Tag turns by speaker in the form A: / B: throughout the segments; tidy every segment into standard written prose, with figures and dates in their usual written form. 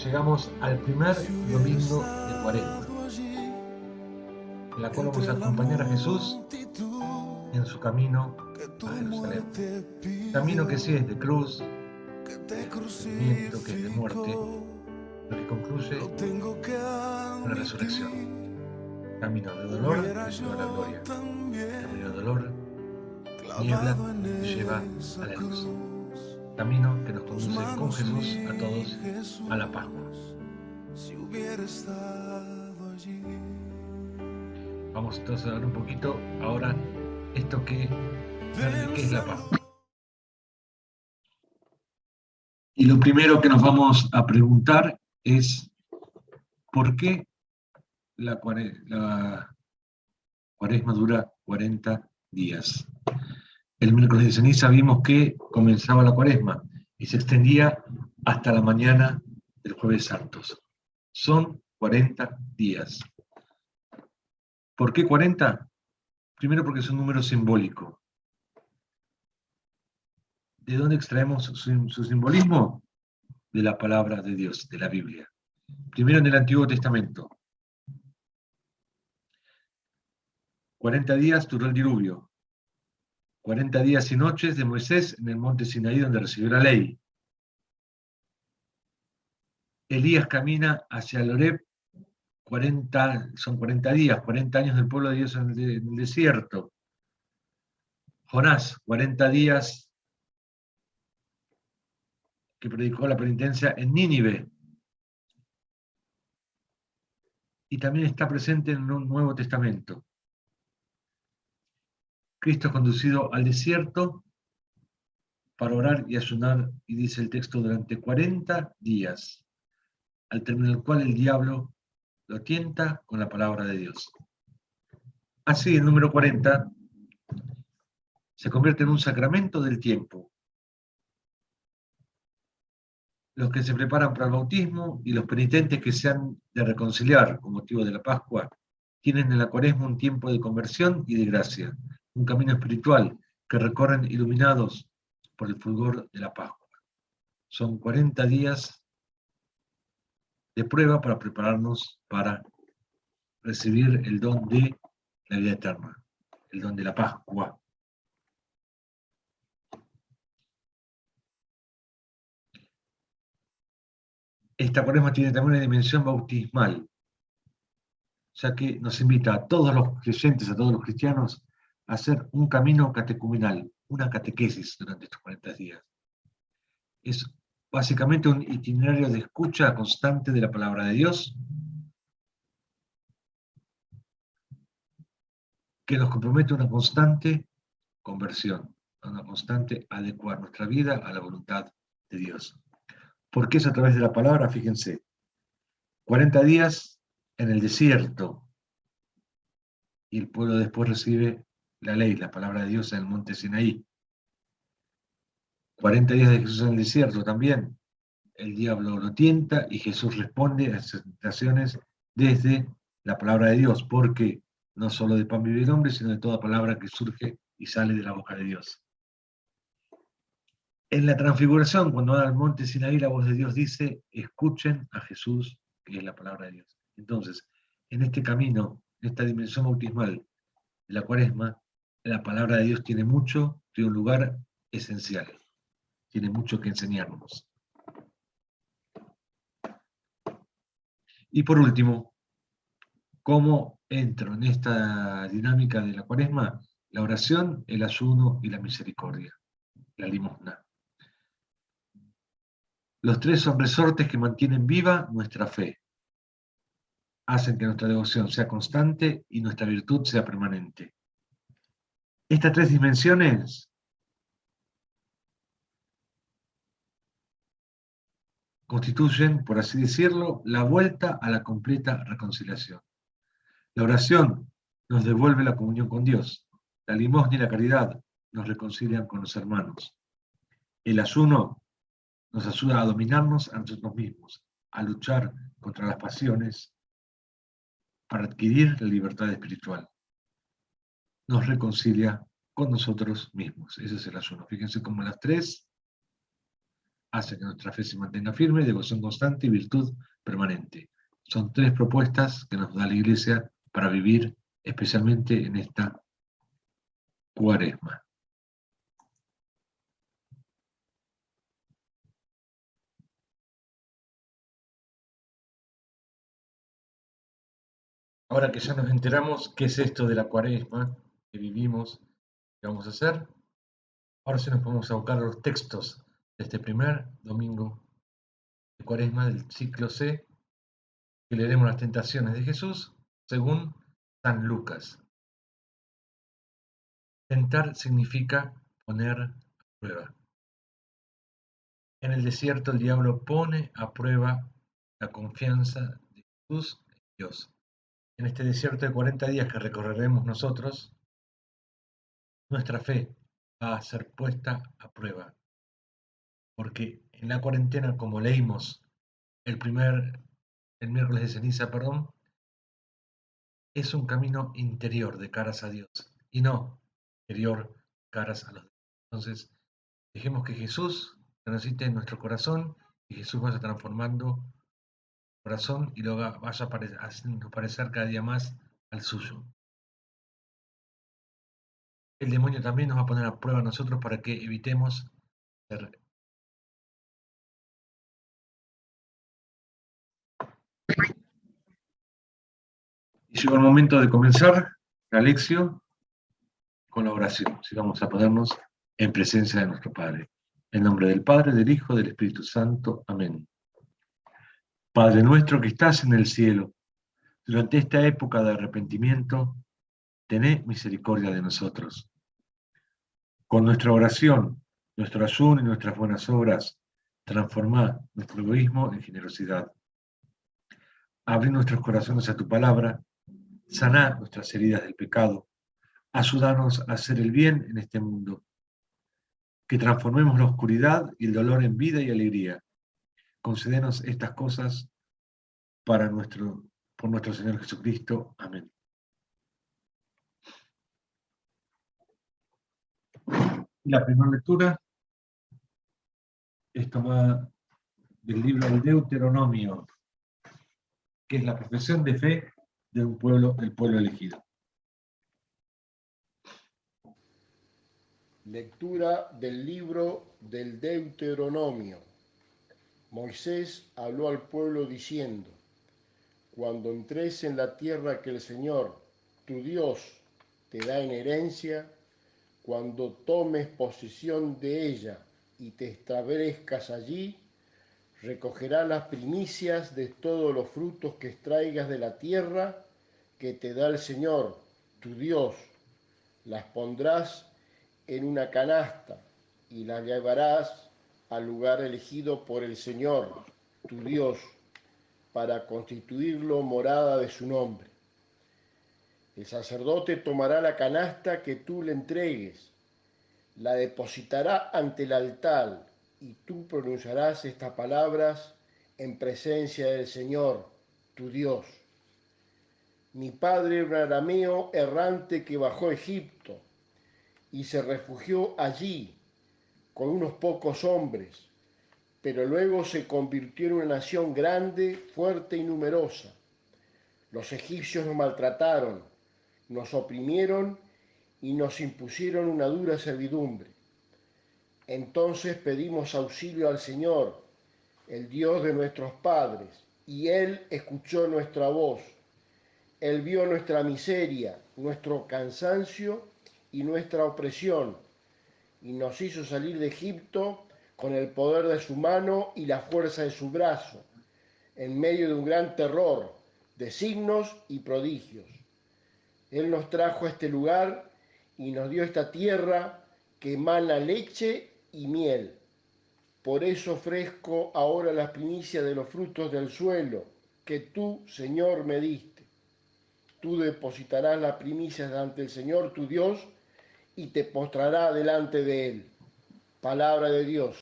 A: llegamos al primer domingo de Cuaresma, en la cual vamos a acompañar a Jesús en su camino a Jerusalén. Camino que sí es de cruz, que es de sufrimiento, que es de muerte, pero que concluye con la resurrección. Camino de dolor que lleva a la gloria. Camino de dolor, niebla que lleva a la luz. Camino que nos conduce con Jesús a todos a la Pascua. Vamos entonces a ver un poquito ahora esto que es la Pascua. Y lo primero que nos vamos a preguntar es ¿por qué la cuaresma dura 40 días? El miércoles de ceniza vimos que comenzaba la cuaresma y se extendía hasta la mañana del jueves santos. Son 40 días. ¿Por qué 40? Primero porque es un número simbólico. ¿De dónde extraemos su simbolismo? De la palabra de Dios, de la Biblia. Primero en el Antiguo Testamento. 40 días duró el diluvio. 40 días y noches de Moisés en el monte Sinaí donde recibió la ley. Elías camina hacia el Horeb, son 40 días, 40 años del pueblo de Dios en el desierto. Jonás, 40 días que predicó la penitencia en Nínive. Y también está presente en un Nuevo Testamento. Cristo es conducido al desierto para orar y ayunar, y dice el texto, durante 40 días, al término del cual el diablo lo tienta con la palabra de Dios. Así, el número 40 se convierte en un sacramento del tiempo. Los que se preparan para el bautismo y los penitentes que se han de reconciliar con motivo de la Pascua tienen en la Cuaresma un tiempo de conversión y de gracia, un camino espiritual que recorren iluminados por el fulgor de la Pascua. Son 40 días de prueba para prepararnos para recibir el don de la vida eterna, el don de la Pascua. Esta Cuaresma tiene también una dimensión bautismal, ya que nos invita a todos los creyentes, a todos los cristianos, a hacer un camino catecumenal, una catequesis durante estos 40 días. Es básicamente un itinerario de escucha constante de la palabra de Dios, que nos compromete a una constante conversión, a una constante adecuar nuestra vida a la voluntad de Dios. Porque es a través de la palabra, fíjense, 40 días en el desierto, y el pueblo después recibe la ley, la palabra de Dios en el monte Sinaí. 40 días de Jesús en el desierto también. El diablo lo tienta y Jesús responde a sus tentaciones desde la palabra de Dios, porque no solo de pan vive el hombre, sino de toda palabra que surge y sale de la boca de Dios. En la transfiguración, cuando va al monte Sinaí, la voz de Dios dice, escuchen a Jesús, que es la palabra de Dios. Entonces, en este camino, en esta dimensión bautismal de la Cuaresma, la palabra de Dios tiene un lugar esencial, tiene mucho que enseñarnos. Y por último, ¿cómo entro en esta dinámica de la Cuaresma? La oración, el ayuno y la misericordia, la limosna. Los tres son resortes que mantienen viva nuestra fe, hacen que nuestra devoción sea constante y nuestra virtud sea permanente. Estas tres dimensiones constituyen, por así decirlo, la vuelta a la completa reconciliación. La oración nos devuelve la comunión con Dios. La limosna y la caridad nos reconcilian con los hermanos. El ayuno nos ayuda a dominarnos a nosotros mismos, a luchar contra las pasiones para adquirir la libertad espiritual. Nos reconcilia con nosotros mismos. Ese es el ayuno. Fíjense cómo las tres hace que nuestra fe se mantenga firme, devoción constante y virtud permanente. Son 3 propuestas que nos da la Iglesia para vivir, especialmente en esta Cuaresma. Ahora que ya nos enteramos qué es esto de la Cuaresma que vivimos, qué vamos a hacer, ahora sí nos podemos abocar a los textos de este primer domingo de Cuaresma del ciclo C, que leeremos las tentaciones de Jesús según San Lucas. Tentar significa poner a prueba. En el desierto el diablo pone a prueba la confianza de Jesús en Dios. En este desierto de 40 días que recorreremos nosotros, nuestra fe va a ser puesta a prueba. Porque en la cuarentena, como leímos el miércoles de ceniza, es un camino interior de caras a Dios y no exterior caras a los demás. Entonces, dejemos que Jesús transite en nuestro corazón y Jesús vaya transformando el corazón y lo vaya haciendo parecer cada día más al suyo. El demonio también nos va a poner a prueba a nosotros para que evitemos ser. Y llegó el momento de comenzar la lección con la oración. Si vamos a ponernos en presencia de nuestro Padre. En nombre del Padre, del Hijo, del Espíritu Santo. Amén. Padre nuestro que estás en el cielo, durante esta época de arrepentimiento, tené misericordia de nosotros. Con nuestra oración, nuestro ayuno y nuestras buenas obras, transformá nuestro egoísmo en generosidad. Abrí nuestros corazones a tu palabra, saná nuestras heridas del pecado, ayúdanos a hacer el bien en este mundo, que transformemos la oscuridad y el dolor en vida y alegría. Concédenos estas cosas por nuestro Señor Jesucristo. Amén. La primera lectura es tomada del libro del Deuteronomio, que es la profesión de fe del pueblo elegido.
B: Lectura del libro del Deuteronomio. Moisés habló al pueblo diciendo: Cuando entres en la tierra que el Señor, tu Dios, te da en herencia, cuando tomes posesión de ella y te establezcas allí, recogerás las primicias de todos los frutos que extraigas de la tierra que te da el Señor, tu Dios. Las pondrás en una canasta y las llevarás al lugar elegido por el Señor, tu Dios, para constituirlo morada de su nombre. El sacerdote tomará la canasta que tú le entregues, la depositará ante el altar y tú pronunciarás estas palabras en presencia del Señor, tu Dios. Mi padre era un arameo errante que bajó a Egipto y se refugió allí con unos pocos hombres, pero luego se convirtió en una nación grande, fuerte y numerosa. Los egipcios nos maltrataron, nos oprimieron y nos impusieron una dura servidumbre. Entonces pedimos auxilio al Señor, el Dios de nuestros padres, y Él escuchó nuestra voz. Él vio nuestra miseria, nuestro cansancio y nuestra opresión, y nos hizo salir de Egipto con el poder de su mano y la fuerza de su brazo, en medio de un gran terror, de signos y prodigios. Él nos trajo a este lugar y nos dio esta tierra que emana leche y miel. Por eso ofrezco ahora las primicias de los frutos del suelo que tú, Señor, me diste. Tú depositarás las primicias ante el Señor tu Dios y te postrarás delante de Él. Palabra de Dios.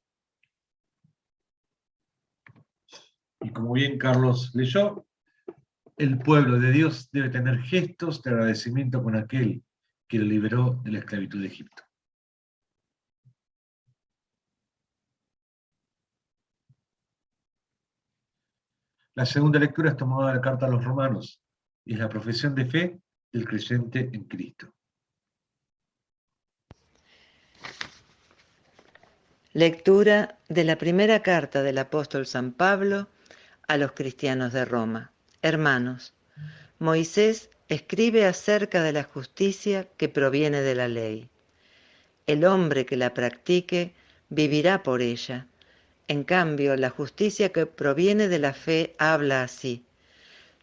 A: Y como bien Carlos leyó, el pueblo de Dios debe tener gestos de agradecimiento con aquel que lo liberó de la esclavitud de Egipto. La segunda lectura es tomada de la carta a los Romanos y es la profesión de fe del creyente en Cristo.
C: Lectura de la primera carta del apóstol San Pablo a los cristianos de Roma. Hermanos, Moisés escribe acerca de la justicia que proviene de la ley. El hombre que la practique vivirá por ella. En cambio, la justicia que proviene de la fe habla así: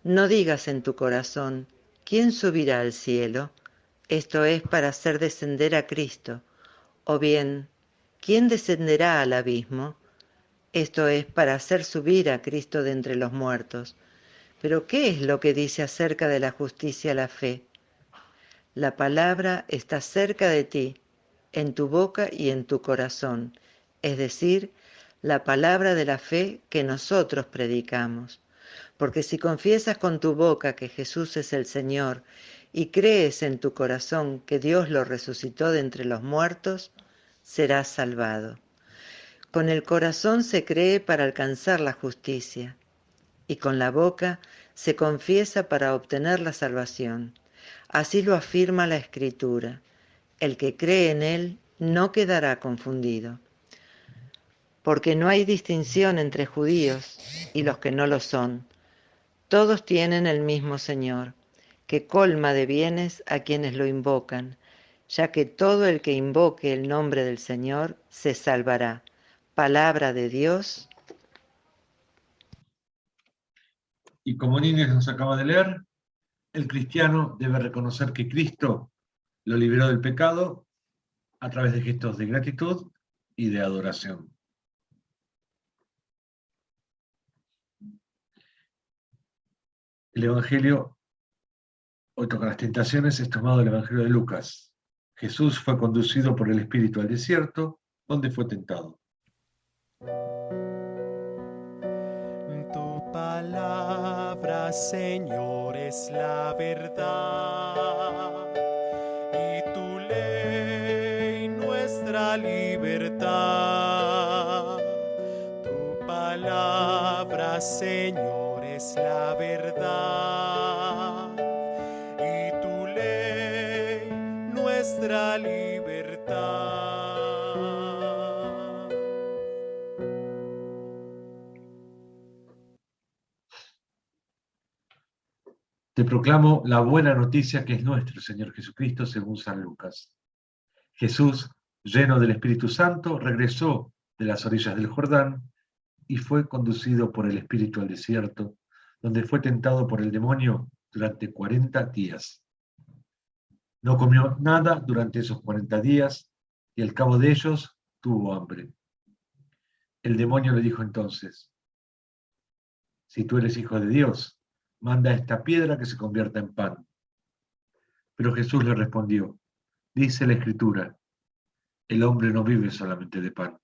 C: no digas en tu corazón, ¿quién subirá al cielo? Esto es para hacer descender a Cristo. O bien, ¿quién descenderá al abismo? Esto es para hacer subir a Cristo de entre los muertos. Pero ¿qué es lo que dice acerca de la justicia la fe? La palabra está cerca de ti, en tu boca y en tu corazón, es decir, la palabra de la fe que nosotros predicamos. Porque si confiesas con tu boca que Jesús es el Señor y crees en tu corazón que Dios lo resucitó de entre los muertos, serás salvado. Con el corazón se cree para alcanzar la justicia, y con la boca se confiesa para obtener la salvación. Así lo afirma la Escritura: el que cree en Él no quedará confundido. Porque no hay distinción entre judíos y los que no lo son. Todos tienen el mismo Señor, que colma de bienes a quienes lo invocan, ya que todo el que invoque el nombre del Señor se salvará. Palabra de Dios.
A: Y como Nínez nos acaba de leer, el cristiano debe reconocer que Cristo lo liberó del pecado a través de gestos de gratitud y de adoración. El Evangelio, hoy toca las tentaciones, es tomado del Evangelio de Lucas. Jesús fue conducido por el Espíritu al desierto, donde fue tentado.
D: Tu palabra, Señor, es la verdad, y tu ley nuestra libertad. Tu palabra, Señor, es la verdad, y tu ley nuestra libertad.
A: Te proclamo la buena noticia que es nuestro Señor Jesucristo según San Lucas. Jesús, lleno del Espíritu Santo, regresó de las orillas del Jordán y fue conducido por el Espíritu al desierto, donde fue tentado por el demonio durante 40 días. No comió nada durante esos 40 días y al cabo de ellos tuvo hambre. El demonio le dijo entonces: si tú eres hijo de Dios, manda a esta piedra que se convierta en pan. Pero Jesús le respondió: dice la Escritura, el hombre no vive solamente de pan.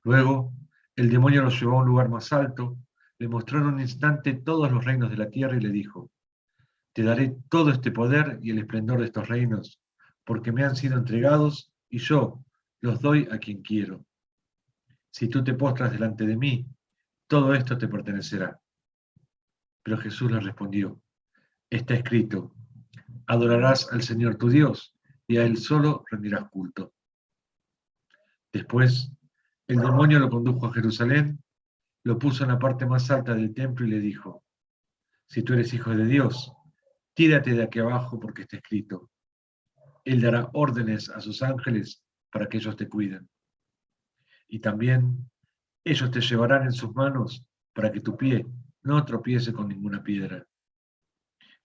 A: Luego, el demonio lo llevó a un lugar más alto, le mostró en un instante todos los reinos de la tierra y le dijo: te daré todo este poder y el esplendor de estos reinos, porque me han sido entregados y yo los doy a quien quiero. Si tú te postras delante de mí, todo esto te pertenecerá. Pero Jesús le respondió: está escrito, adorarás al Señor tu Dios y a Él solo rendirás culto. Después, el demonio lo condujo a Jerusalén, lo puso en la parte más alta del templo y le dijo: si tú eres hijo de Dios, tírate de aquí abajo porque está escrito, Él dará órdenes a sus ángeles para que ellos te cuiden. Y también ellos te llevarán en sus manos para que tu pie no tropiece con ninguna piedra.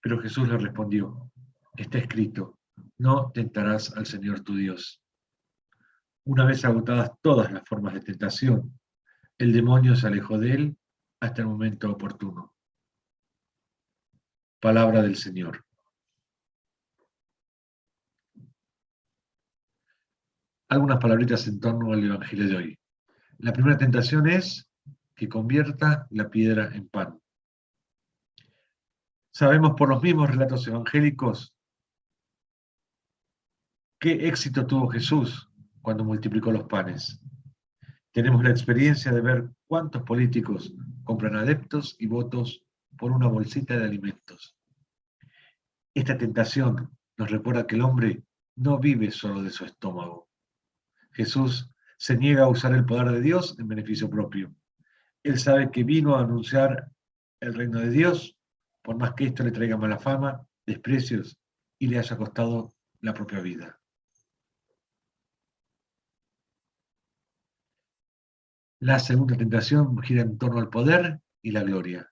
A: Pero Jesús le respondió: está escrito, no tentarás al Señor tu Dios. Una vez agotadas todas las formas de tentación, el demonio se alejó de él hasta el momento oportuno. Palabra del Señor. Algunas palabritas en torno al Evangelio de hoy. La primera tentación es que convierta la piedra en pan. Sabemos por los mismos relatos evangélicos qué éxito tuvo Jesús cuando multiplicó los panes. Tenemos la experiencia de ver cuántos políticos compran adeptos y votos por una bolsita de alimentos. Esta tentación nos recuerda que el hombre no vive solo de su estómago. Jesús se niega a usar el poder de Dios en beneficio propio. Él sabe que vino a anunciar el reino de Dios, por más que esto le traiga mala fama, desprecios y le haya costado la propia vida. La segunda tentación gira en torno al poder y la gloria.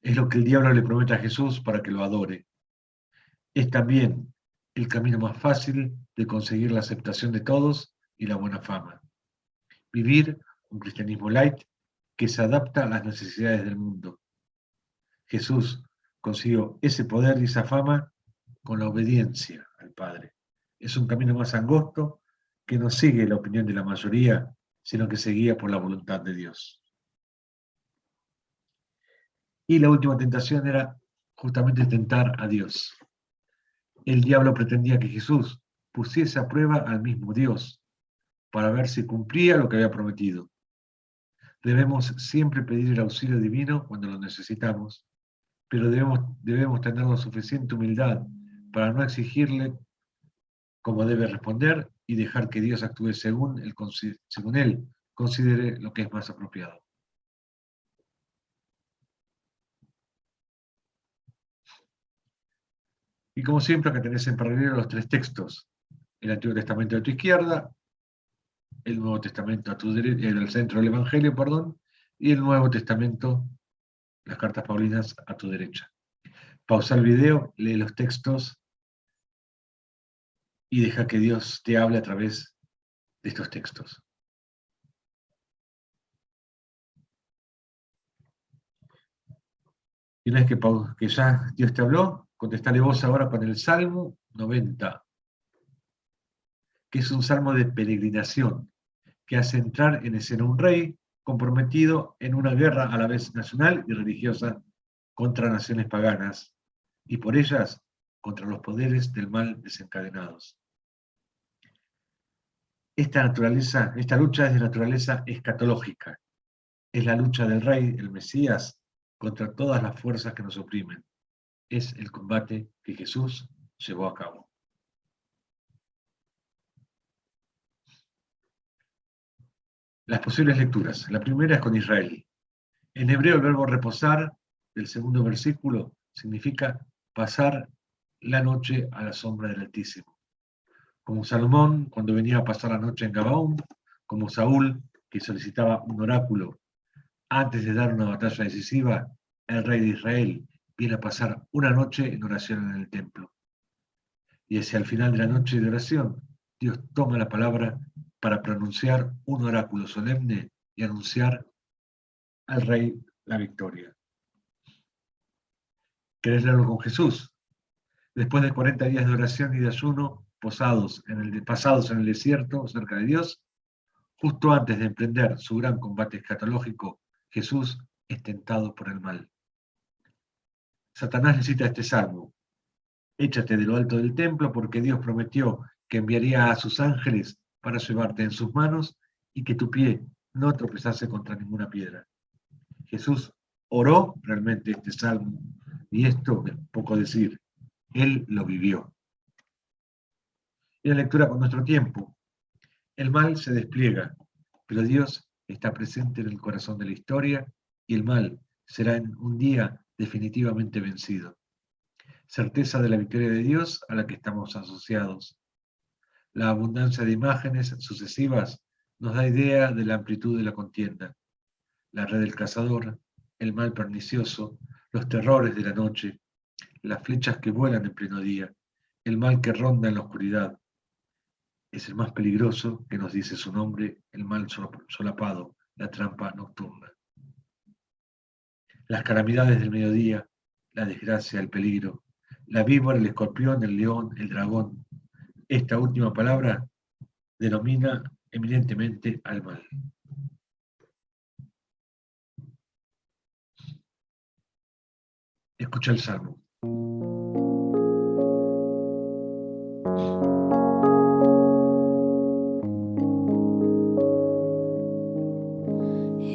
A: Es lo que el diablo le promete a Jesús para que lo adore. Es también el camino más fácil de conseguir la aceptación de todos y la buena fama. Vivir un cristianismo light que se adapta a las necesidades del mundo. Jesús consiguió ese poder y esa fama con la obediencia al Padre. Es un camino más angosto que no sigue la opinión de la mayoría, sino que se guía por la voluntad de Dios. Y la última tentación era justamente tentar a Dios. El diablo pretendía que Jesús pusiese a prueba al mismo Dios para ver si cumplía lo que había prometido. Debemos siempre pedir el auxilio divino cuando lo necesitamos, pero debemos tener la suficiente humildad para no exigirle cómo debe responder y dejar que Dios actúe según él considere lo que es más apropiado. Y como siempre, acá tenés en paralelo los tres textos: el Antiguo Testamento a tu izquierda, el Nuevo Testamento a tu derecha, el centro del Evangelio, perdón, y el Nuevo Testamento, las cartas paulinas, a tu derecha. Pausa el video, lee los textos y deja que Dios te hable a través de estos textos. Y una vez que ya Dios te habló, contestale vos ahora con el Salmo 90, que es un salmo de peregrinación, que hace entrar en escena un rey comprometido en una guerra a la vez nacional y religiosa contra naciones paganas, y por ellas contra los poderes del mal desencadenados. Esta lucha es de naturaleza escatológica. Es la lucha del rey, el Mesías, contra todas las fuerzas que nos oprimen. Es el combate que Jesús llevó a cabo. Las posibles lecturas. La primera es con Israel. En hebreo el verbo reposar del segundo versículo significa pasar la noche a la sombra del Altísimo. Como Salomón cuando venía a pasar la noche en Gabaón, como Saúl que solicitaba un oráculo antes de dar una batalla decisiva, el rey de Israel viene a pasar una noche en oración en el templo. Y hacia el final de la noche de oración, Dios toma la palabra para pronunciar un oráculo solemne y anunciar al rey la victoria. ¿Querés leerlo con Jesús? Después de 40 días de oración y de ayuno, pasados en el desierto, cerca de Dios, justo antes de emprender su gran combate escatológico, Jesús es tentado por el mal. Satanás necesita este salmo: échate de lo alto del templo, porque Dios prometió que enviaría a sus ángeles para llevarte en sus manos y que tu pie no tropezase contra ninguna piedra. Jesús oró realmente este salmo, y esto es poco decir, él lo vivió. Y la lectura con nuestro tiempo. El mal se despliega, pero Dios está presente en el corazón de la historia y el mal será en un día definitivamente vencido. Certeza de la victoria de Dios a la que estamos asociados. La abundancia de imágenes sucesivas nos da idea de la amplitud de la contienda. La red del cazador, el mal pernicioso, los terrores de la noche, las flechas que vuelan en pleno día, el mal que ronda en la oscuridad. Es el más peligroso, que nos dice su nombre, el mal solapado, la trampa nocturna. Las calamidades del mediodía, la desgracia, el peligro, la víbora, el escorpión, el león, el dragón. Esta última palabra denomina eminentemente al mal. Escucha el salmo.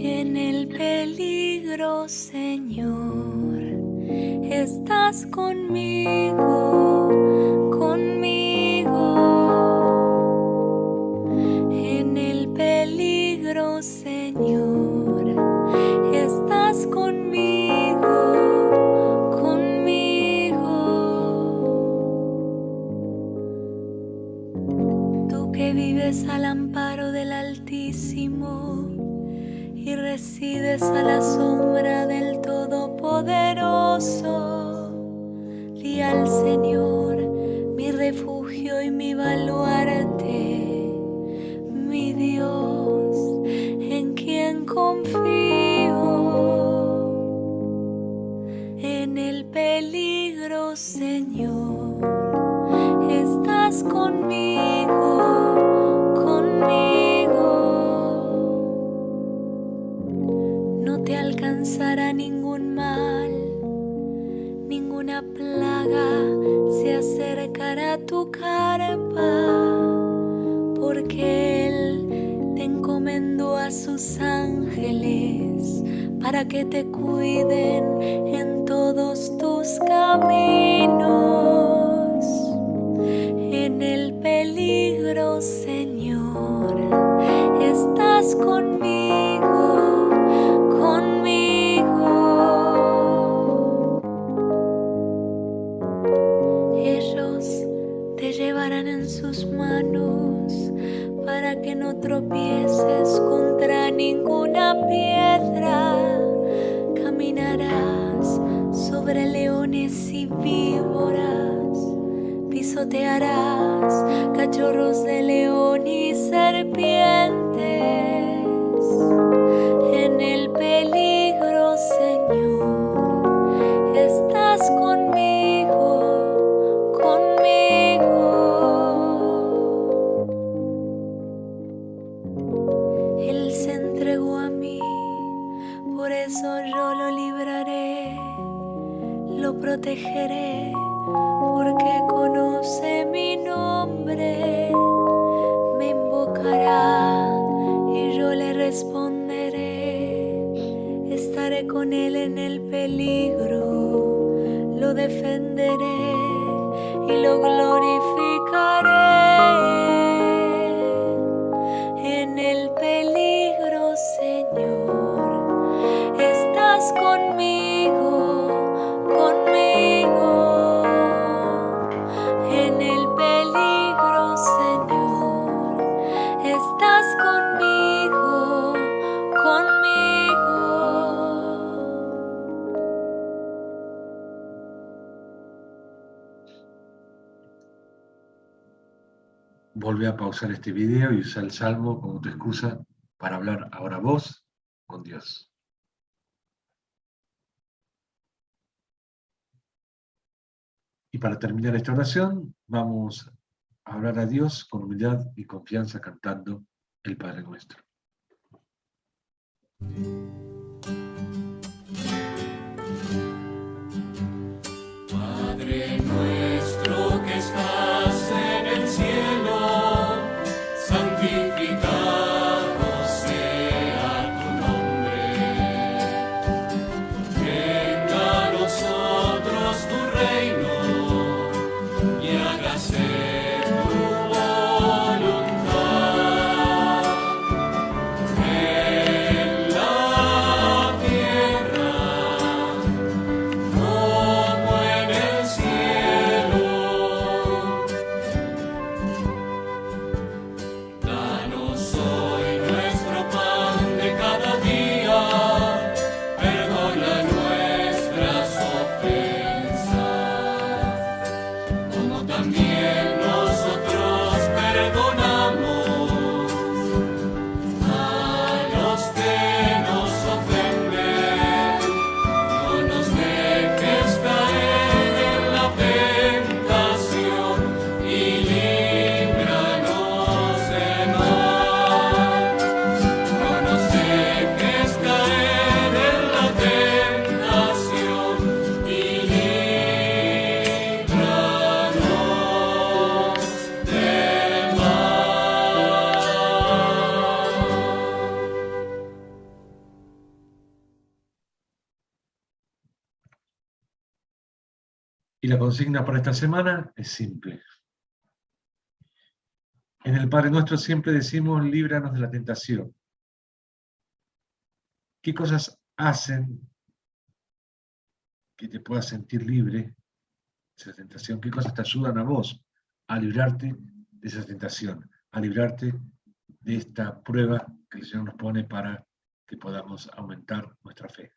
E: En el peligro peligro, Señor, estás conmigo, conmigo. En el peligro, Señor, estás conmigo, conmigo. Tú que vives al amparo del Altísimo y resides a la sombra del Todopoderoso, di al Señor, mi refugio y mi baluarte, mi Dios, en quien confío. En el peligro, Señor, estás conmigo, conmigo. No te alcanzará ningún mal, ninguna plaga se acercará a tu carpa, porque Él te encomendó a sus ángeles para que te cuiden en todos tus caminos. En el peligro, Señor, estás conmigo, conmigo. Ellos te llevarán en sus manos para que no tropieces contra ninguna piedra. Caminarás sobre leones y víboras, pisotearás cachorros de león y serpientes. En el peligro, Señor, estás conmigo, conmigo. Él se entregó a mí, por eso yo lo libraré, lo protegeré, porque conoce mi nombre. Me invocará y yo le responderé. Estaré con él en el peligro, lo defenderé y lo glorificaré. En el peligro, Señor, estás conmigo, conmigo. En el peligro, Señor, estás conmigo, conmigo.
A: Volvé a pausar este video y usa el salmo como tu excusa para hablar ahora vos con Dios. Y para terminar esta oración, vamos a hablar a Dios con humildad y confianza cantando el Padre Nuestro.
D: Padre nuestro que estás en el cielo, santificado sea tu nombre. Venga a nosotros tu reino y hágase tu voluntad,
A: la consigna para esta semana es simple. En el Padre Nuestro siempre decimos, líbranos de la tentación. ¿Qué cosas hacen que te puedas sentir libre de esa tentación? ¿Qué cosas te ayudan a vos a librarte de esa tentación? A librarte de esta prueba que el Señor nos pone para que podamos aumentar nuestra fe.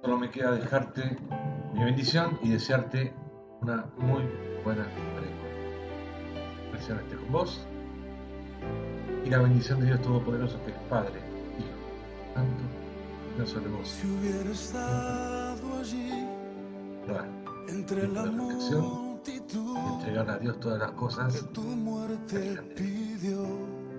A: Solo me queda dejarte mi bendición y desearte una muy buena Pascua. El Señor esté con vos y la bendición de Dios Todopoderoso, que es Padre, Hijo, Santo, no solo vos.
F: Si hubiera estado allí entre la multitud,
A: entregar a Dios todas las cosas
F: que tu muerte pidió.